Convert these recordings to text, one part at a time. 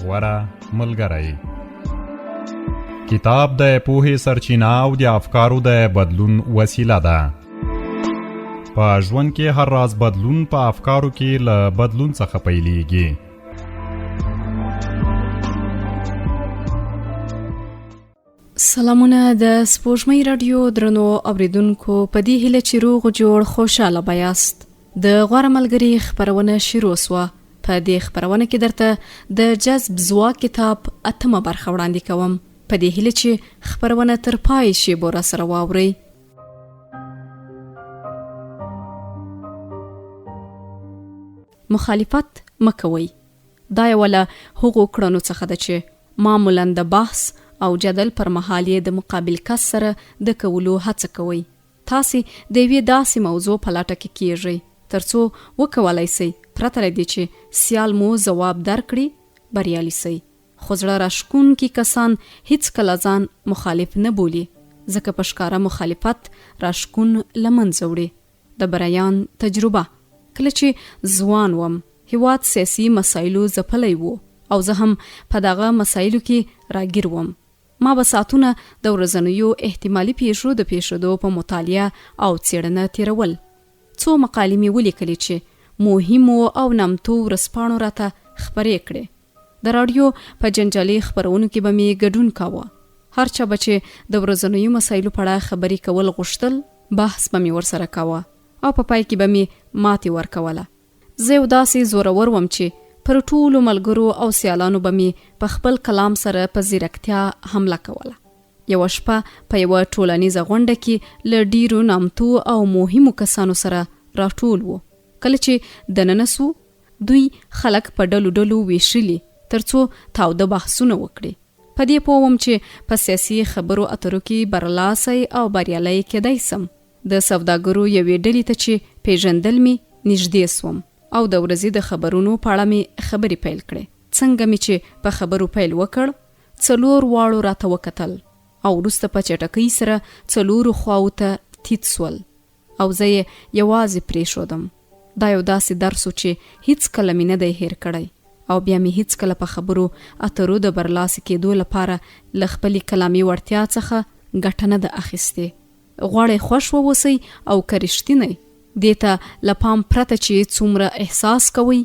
غوره ملګری. کتاب د پوهې سرچینه او د افکارو د بدلون وسیله ده. په ژوند کې هر راز بدلون په افکارو کې له بدلون څخه پیلېږي. سلامونه د سپوږمۍ رادیو درنو اوریدونکو، په دې هیله چې روغ جوړ خوشاله بیاست. د غوره ملګري خپرونه شروع سوه. په دې خپرونه کې درته د جذب ځواک کتاب 8مه برخه وړاندې کوم. په دې هیله چې خپرونه تر پای شي به راسره واورئ. مخالفت مه کوئ. دا یوه له هغو کړنو څخه ده چې معمولاً د بحث او جدل پر مهال یې د مقابل کس سره د کولو هڅه کوئ. تاسې د یوې داسې موضوع په لټه کې کیږئ ترڅو وکولای سئ پرته له دې چې سیال مو ځواب درکړي بریالي سئ. خو زړه راښکونکي کسان هیڅکله ځان مخالف نه بولي، ځکه په ښکاره مخالفت راښکون له منځه وړي. د بریان تجربه: کله چې ځوان وم، هېواد سیاسي مسایلو ځپلی و او زه هم په دغه مسایلو کې راګیر وم. ما به ساعتونه د ورځنیو احتمالي پیښو د پیښېدو په مطالعه او څېړنه تېرول. څو مقالې مې ولیکلې چې مهمو او نامتو ورځپاڼو راته خپرې کړې. د راډیو په جنجالي خپرونو کې به مې ګډون کاوه. هر چا به چې د ورځنیو مسایلو په اړه خبرې کول غوښتل، بحث به مې ورسره کاوه او په پای کې به مې ماتې ورکوله. زه یو داسې زورور وم چې پر ټولو ملګرو او سیالانو به مې په خپل کلام سره په ځیرکتیا حمله کوله. یوه شپه په یوه ټولنیزه غونډه کې له ډیرو نامتو او مهمو کسانو سره راټول وو. کله چې دننه سو، دوی خلک په ډلو ډلو ویشلي ترڅو تاوده بحثونه وکړي. په دې پوه وم چې په سیاسي خبرو اترو کې برلاسی او بریالی کېدای سم. د سوداګرو یوې ډلې ته چې پیژندل مې نږدې سوم او د ورځې د خبرونو په اړه مې خبرې پیل کړې. څنګه مې چې په خبرو پیل وکړ، 4 واړو راته وکتل او وروسته په چټکۍ سره 4 خواو ته تیت سول او زه یې یوازې پرېښودم. دا یو داسې درس و چې هیڅکله مې نه دی هیر کړی او بیا مې هیڅکله په خبرو اترو د برلاسي کېدو لپاره له خپلې کلامي وړتیا څخه ګټه نه ده اخیستې. غواړئ خوښ واوسئ او که رښتینی دې ته له پام پرته چې څومره احساس کوئ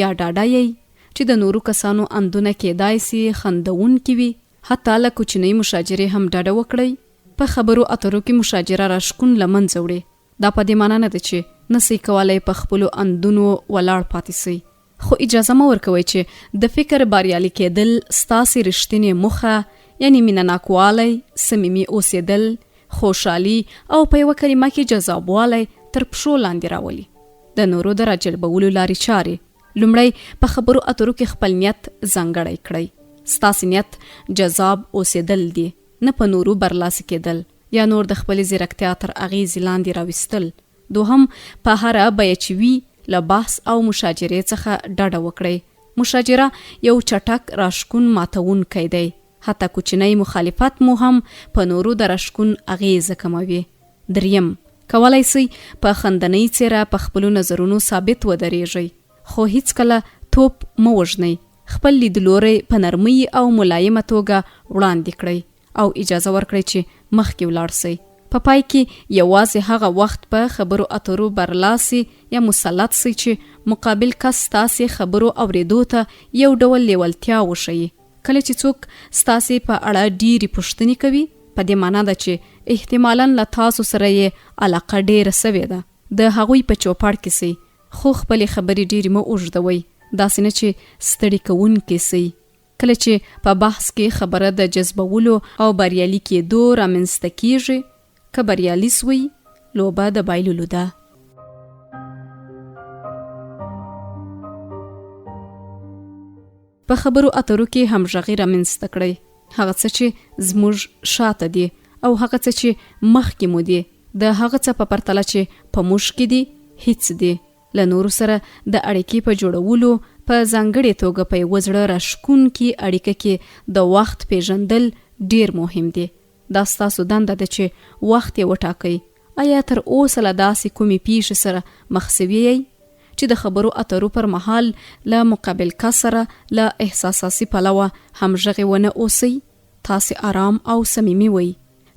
یا ډاډه یئ چې د نورو کسانو اندونه کېدای سي خندونکي وي، حتی له کوچنۍ مشاجرې هم ډاډه وکړئ. په خبرو اترو کې مشاجره راښکون له منځه وړي. دا په دې معنی نه ده چې نسئ کولی په خپلو اندونو ولاړ پاتې سئ، خو اجازه مه ورکوئ چې د فکر بریالي کېدل ستاسې رښتینې موخه، یعنی مینه ناکوالی، صمیمي اوسېدل، خوشحالي او په یوه کلمه کې جذابوالی تر پښو لاندې راولي. د نورو د راجلبولو لارې چارې: لومړی په خبرو اترو کې خپل نیت ځانګړی کړئ. ستاسې نیت جذاب اوسېدل دی، نه په نورو برلاسي کېدل یا نور د خپلې ځیرکتیا تر اغېزې لاندې راوستل. دوهم، په هره بیه چې وي له بحث او مشاجرې څخه ډډه وکړئ. مشاجره یو چټک راښکون ماتونکی دی. حتی کوچنی مخالفت مو هم په نورو د راښکون اغېزه کموي. دریم، کولای سئ په خندنۍ څېره په خپلو نظرونو ثابت ودرېږئ، خو هیڅکله توپ مه وژنئ. خپل لیدلوری په نرمۍ او ملایمه توګه وړاندې کړئ او اجازه ورکړئ چې مخکې ولاړ سئ. په پای کې یوازې هغه وخت په خبرو اترو برلاسي یا مسلط سئ چې مقابل کس ستاسې خبرو اورېدو ته یو ډول لیوالتیا وښیي. کله چې څوک ستاسې په اړه ډېرې پوښتنې کوي، په دې معنا ده چې احتمالاً له تاسو سره یې علاقه ډېره سوې ده. د هغوی په چوپړ کې سئ، خو خپلې خبرې ډېرې مه اوږدوئ، داسې نه چې ستړي کوونکې سئ. کله چې په بحث کې خبره د جذبولو او بریالي کېدو رامنځته کېږي، که بریالي سوئ، لوبه د بایللو ده. په خبرو اترو کې همغږي رامنځته کړئ. هغه څه چې زموږ شاته دي او هغه څه چې مخکې مو دي، د هغه څه په پرتله چې په موږ کې دي هیڅ دي. له نورو سره د اړیکې په جوړولو، په ځانګړې توګه په یوه زړه راښکونکي اړیکه کې د وخت پیژندل ډیر مهم دي. دا ستاسو دنده ده چې وخت یې وټاکئ. آیا تر اوسه له داسې کومې پیښې سره مخ سوي یئ چې د خبرو اترو پر مهال له مقابل کس سره له احساساتي پلوه همغږي ونه اوسئ. تاسې آرام او صمیمي وئ،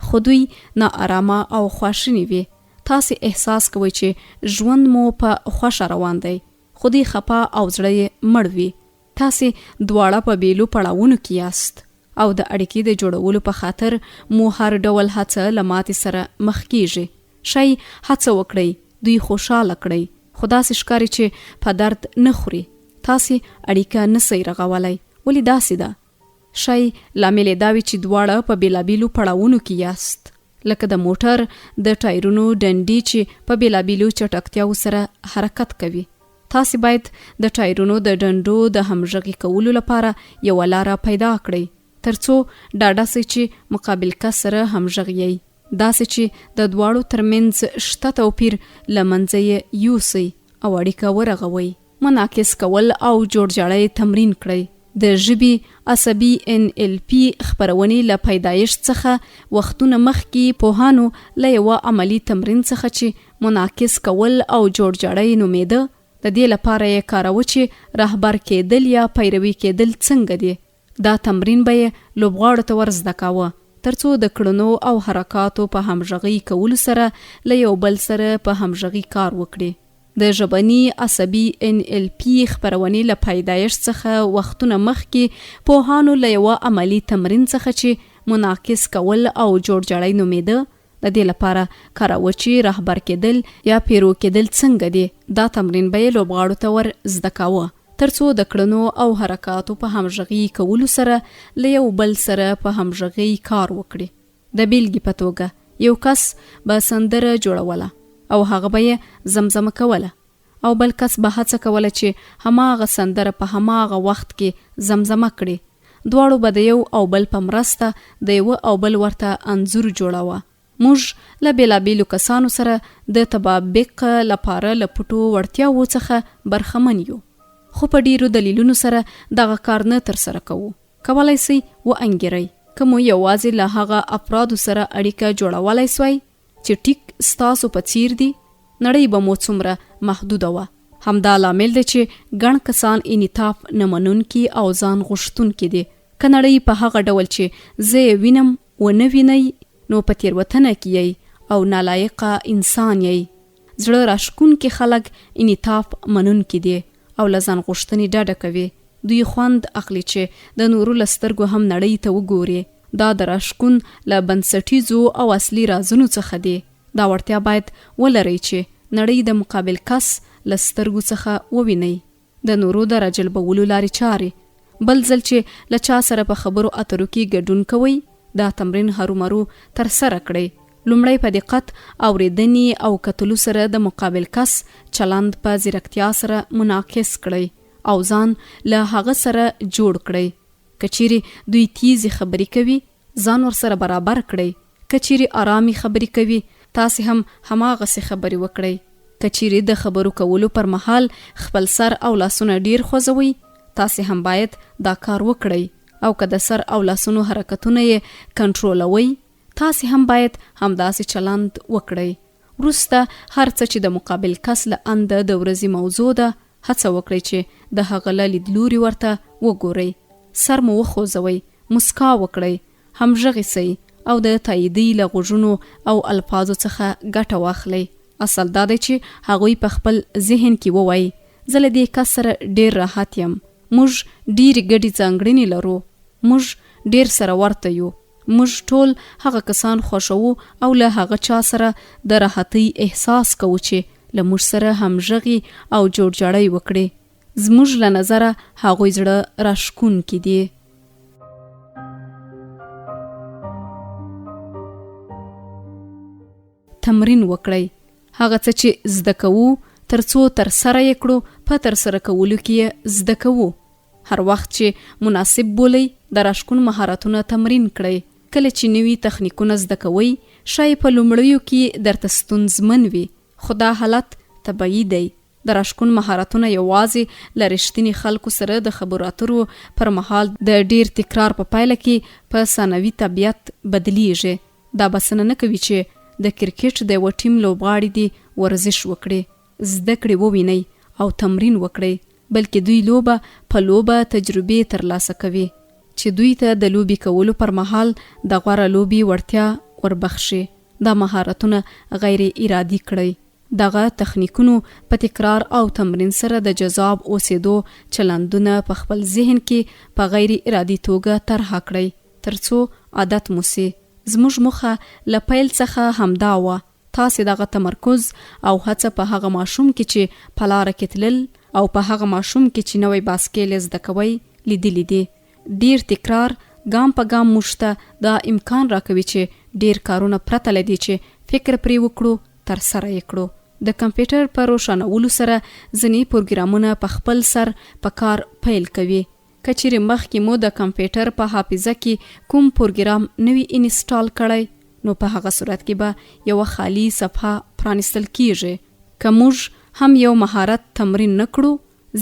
خو دوی نا آرامه او خواشیني وي. تاسې احساس کوئ چې ژوند مو په خوښه روان دی، خو دوی خپه او زړه یې مړ وي. تاسې دواړه په بیلو پړاوونو کې یاست او د اړیکې د جوړولو په خاطر مو هر ډول هڅه له ماتې سره مخ کیږي. شئ هڅه وکړئ، دوی خوشاله کړئ، خو داسې ښکاري چې په درد نه خوري. تاسې اړیکه نسئ رغولی. ولې داسې ده؟ شئ لامل یې دا وي چې دواړه په بیلابیلو پړاوونو کې یاست، لکه د موټر د ټایرونو ډنډې چې په بیلابیلو چټکتیاو سره حرکت کوي. تاسې باید د ټایرونو د ډنډو د همغږي کولو لپاره یوه لاره پیدا کړئ، ترڅو ډاډه سئ چې مقابل کس سره همغږي یئ، داسې چې د دواړو ترمنځ شته توپیر له منځه یې یوسئ او اړیکه ورغوئ. منعکس کول او جوړجاړی تمرین کړئ. د ژبې عصبي NLP خپرونې له پیدایښت څخه وختونه مخکې پوهانو له یوه عملی تمرین څخه چې منعکس کول او جوړجاړی نومیده، د دې لپاره یې کاروه چې رهبر کېدل یا پیروي کېدل څنګه دي. دا تمرین به یې لوبغاړو ته ور زده کاوه، ترڅو د کړنو او حرکاتو په همغږي کولو سره له یو بل سره په همغږي کار وکړي. د ژبني عصبي NLP خپرونې له پیدایښت څخه وختونه مخکې پوهانو له یوه عملی تمرین څخه چې منعکس کول او جوړجاړی نومیده، د دې لپاره کاروه چې رهبر کېدل یا پیرو کېدل څنګه دي. دا تمرین به یې لوبغاړو ته ور زده کاوه، ترڅو د کړنو او حرکاتو په همغږي کولو سره له یو بل سره په همغږي کار وکړي. د بیلګې په توګه یو کس به سندره جوړوله او هغه به یې زمزمه کوله، او بل کس به هڅه کوله چې هماغه سندره په هماغه وخت کې زمزمه کړي. دواړو به د یو او بل په مرسته د یو او بل ورته انځور جوړاوه. موږ له بیلابیلو کسانو سره د تطابق لپاره له پټو وړتیاوو څخه برخمن یو، خو په ډیرو دلیلونو سره دغه کار نه ترسره کوو. کولی سئ وانګیرئ که مو یوازې له هغه افرادو سره اړیکه جوړولی سوای چې ټیک ستاسو په څیر دي، نړۍ به مو څومره محدوده وه. همدا لامل دی چې ګڼ کسان انعطاف نه منونکي او ځان غوښتونکي دي. که نړۍ په هغه ډول چې زه یې وینم ونه وینئ، نو په تیروتنه کې یئ او نالایقه انسان یئ. زړه راښکونکي خلک انعطاف منونکي دي او له ځان غوښتنې ډډه کوي. دوی خوند اخلي چې د نورو له سترګو هم نړۍ ته وګوري. دا د راښکون له بنسټیزو او اصلي رازونو څخه دی. دا وړتیا باید ولرئ چې نړۍ د مقابل کس له سترګو څخه ووینئ. د نورو د راجلبولو لارې چارې. بل ځل چې له چا سره په خبرو اترو کې ګډون کوئ، دا تمرین هرومرو ترسره کړئ. لومړی په دقت اورېدنې او کتلو سره د مقابل کس چلند په ځیرکتیا سره منعکس کړئ او ځان له هغه سره جوړ کړئ. که چیرې دوی تیزې خبرې کوي، ځان ورسره برابر کړئ. که چیرې آرامي خبرې کوي، تاسې هم هماغسې خبرې وکړئ. که چیرې د خبرو کولو پر مهال خپل سر او لاسونه ډیر خوځوئ، تاسې هم باید دا کار وکړئ. او که د سر او لاسونو حرکتونه یې کنټرولوئ، تاسې هم باید همداسې چلند وکړئ. وروسته هر څه چې د مقابل کس له انده د ورځې موضوع ده، هڅه وکړئ چې د هغه له لیدلوري ورته وګورئ. سر مو وخوځوئ، مسکا وکړئ، همغږي سئ او د تاییدي له غوږونو او الفاظو څخه ګټه واخلئ. اصل دا دی چې هغوی په خپل ذهن کې ووایي، زه له دې کس سره ډیر راحت یم، موږ ډیرې ګډې ځانګړنې لرو، موږ ډیر سره ورته یو، موږ ټول هغه کسان خوښوو او له هغه چا سره د راحتۍ احساس کوو چې له موږ سره همغږي او جوړجاړی وکړي. زموږ له نظره هغوی زړه راښکونکي دي. تمرین وکړئ. هغه څه چې زده کوو ترڅو ترسره یې کړو، په ترسره کولو کې زده کوو. هر وخت چې مناسب بولئ، د راښکون مهارتونه تمرین کړئ. کله چې نوي تخنیکونه زده کوئ، شاید په لومړیو کې درته ستونزمن وي، خو دا حالت طبیعي دی. د راښکون مهارتونه یوازې له رښتیني خلکو سره د خبرو اترو پر مهال د ډیر تکرار په پایله کې په ثانوي طبیعت بدلیږي. دا بسنه نه کوي چې د کرکټ د یو ټیم لوبغاړي دي ورزش وکړي. زده کړې ووینئ او تمرین وکړي، بلکې دوی لوبه په لوبه تجربې ترلاسه کوي چې دوی ته د لوبي کولو پر مهال د غوړه لوبي وړتیا وربخشي. دا مهارتونه غیر ارادي کړئ. دغه تخنیکونو په تکرار او تمرین سره د جذاب اوسېدو چلندونه په خپل ذهن کې په غیر ارادي توګه طرحه کړئ ترڅو عادت مو سي. زموږ موخه له پیل څخه همدا وه. تاسې دغه تمرکز او هڅه په هغه ماشوم کې چې په لاره کې تلل او په هغه ماشوم کې چې نوی باسکل زده کوي لیدلی دي. ډیر تکرار ګام په ګام موږ ته دا امکان راکوي چې ډیر کارونه پرته لدی چې فکر پرې وکړو تر سره یې کړو. د کمپیوټر په روښانولو سره ځینې پروګرامونه په خپل سر په کار پیل کوي. کچېرې مخکې مو د کمپیوټر په حافظه کې کوم پروګرام نوی انسټال کړی نو په هغه صورت کې به یو خالی صفحه پرانستل کیږي. که موږ هم یو مهارت تمرین نکړو،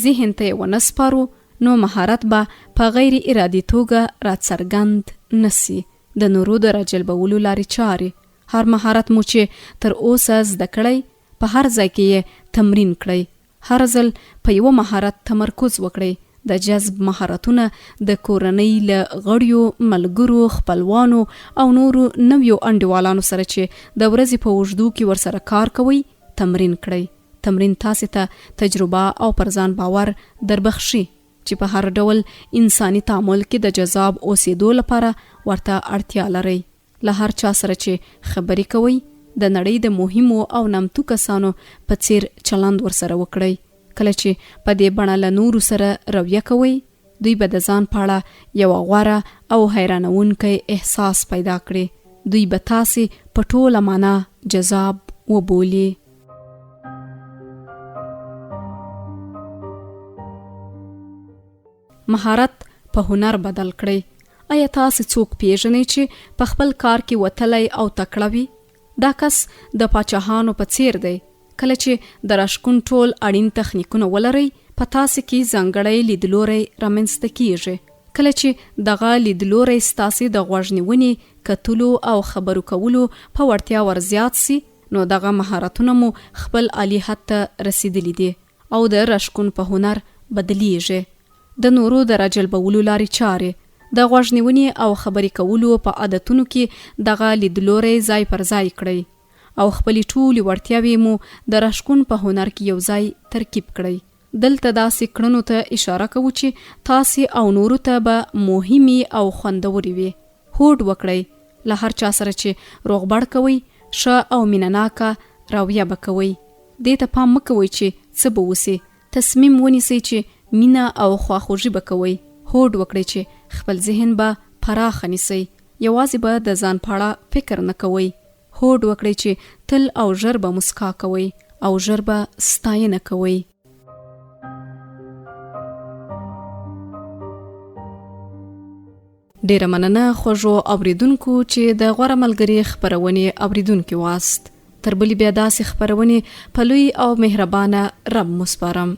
ذهن ته یې ونسپارو، نو مهارت به په غیر ارادي توګه راڅرګند نسی. د نورو د راجلبولو لارې چارې. هر مهارت مو چې تر اوسه زده کړی په هر ځای کې یې تمرین کړئ. هر ځل په یو مهارت تمرکز وکړئ. د جذب مهارتونه د کورنۍ له غړیو، ملګرو، خپلوانو او نورو نویو انډیوالانو سره چې د ورځې په اوږدو کې ورسره کار کوئ تمرین کړئ. تمرین تاسې ته تجربه او پر ځان باور دربخشي چې په هر ډول انساني تعامل کې د جذاب اوسېدو لپاره ورته اړتیا لرئ. له هر چا سره چې خبرې کوئ د نړۍ د مهمو او نامتو کسانو په څیر چلند ورسره وکړئ. کله چې په دې بڼه له نورو سره رویه کوئ، دوی به د ځان په اړه یو غوره او حیرانونکی احساس پیدا کړي. دوی به تاسې په ټوله معنا جذاب وبولي. مهارت په هنر بدل کړئ. آیا تاسې څوک پیژنئ چې په خپل کار کې وتلی او تکړه وي؟ دا کس د پاچاهانو په څیر دی. کله چې د راشکون ټول اړین تخنیکونه ولرئ، په تاسې کې ځانګړی لیدلوری رامنځته کیږي. کله چې دغه لیدلوری ستاسې د غوږ نیونې، کتلو او خبرو کولو په وړتیا ورزیات سي، نو دغه مهارتونه مو خپل عالی حد ته رسیدلی دي او د راشکون په هنر بدلیږي. د نورو د راجلبولو لارې چارې. د غوږ نیونې او خبرې کولو په عادتونو کې دغه لیدلوری ځای پر ځای کړئ او خپلې ټولې وړتیاوې مو د راشکون په هنر کې یو ځای ترکیب کړئ. دلته داسې کړنو ته اشاره کوو چې تاسې او نورو ته به مهمې او خوندورې وي. هوډ وکړئ. له هر چا سره چې روغبړ کوئ، ښه او مینه‌ناکه رویه به کوئ. دې ته پام مه کوئ چې څه به وسي. تصمیم ونیسئ چې مینه او خواخوږي به کوئ. هوډ وکړئ چې خپل ذهن به پراخ نیسئ. یوازې به د ځان په اړه فکر نه کوئ. هوډ وکړئ چې تل او ژر به مسکا کوئ او ژر به ستاینه کوئ. ډیره مننه خوږو اوریدونکو چې د غوره ملګري خپرونې اوریدونکي واست. تر بلې بیا داسې خپرونې په لوی او مهربانه رب مسپارم.